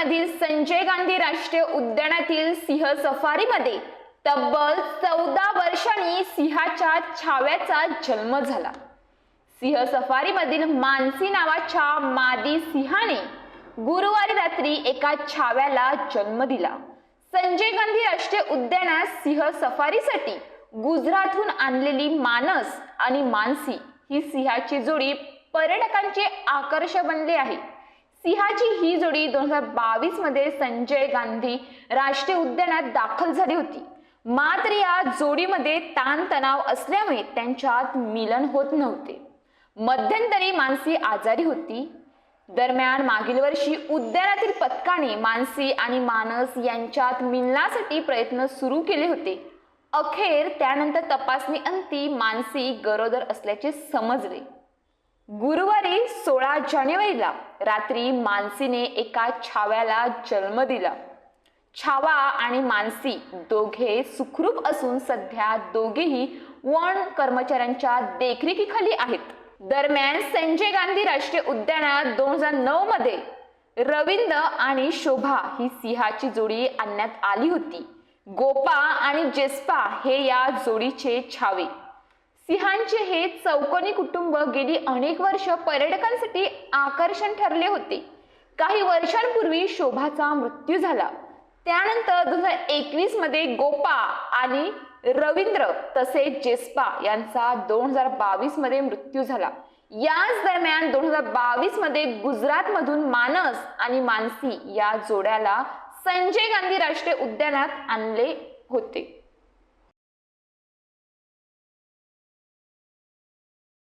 मधील संजय गांधी राष्ट्रीय उद्यानातील सिंह सफारीमध्ये तब्बल 14 वर्षांनी सिंहाच्या छाव्याचा जन्म झाला। सिंह सफारीमधील मानसी नावाच्या मादी सिंहाने गुरुवारी रात्री एका छाव्याला जन्म दिला। संजय गांधी राष्ट्रीय उद्यानात सिंह सफारीसाठी गुजरातहून आणलेली मानस आणि मानसी ही सिंहाची जोडी पर्यटकांचे आकर्षण बनले आहे। सिंहाची ही जोडी 2022 मध्ये संजय गांधी राष्ट्रीय उद्यानात दाखल झाली होती। मात्र या जोडीमध्ये ताणतणाव असल्यामुळे त्यांच्यात मिलन होत नव्हते। मध्यंतरी मानसी आजारी होती। दरम्यान मागील वर्षी उद्यानातील पथकाने मानसी आणि मानस यांच्यात मिलनासाठी प्रयत्न सुरू केले होते। अखेर त्यानंतर तपासणी अंती मानसी गरोदर असल्याचे समजले। गुरुवारी 16 जानेवारीला रात्री मानसीने एका छाव्याला जन्म दिला। छावा आणि मानसी दोघे सुखरूप असून सध्या दोघेही वन कर्मचाऱ्यांच्या देखरेखीखाली आहेत। दरम्यान संजय गांधी राष्ट्रीय उद्यानात 2009 मध्ये रवींद्र आणि शोभा ही सिंहाची जोडी आणण्यात आली होती। गोपा आणि जेस्पा हे या जोडीचे छावे। सिंहांचे हे चौकोनी कुटुंब गेली अनेक वर्ष पर्यटकांसाठी आकर्षण ठरले होते। काही वर्षांपूर्वी शोभाचा मृत्यू झाला। त्यानंतर 2021 मध्ये गोपा आणि रवींद्र तसेच जेस्पा यांचा 2022 मध्ये मृत्यू झाला। याच दरम्यान 2022 मध्ये गुजरात मधून मानस आणि मानसी या जोड्याला संजय गांधी राष्ट्रीय उद्यानात आणले होते।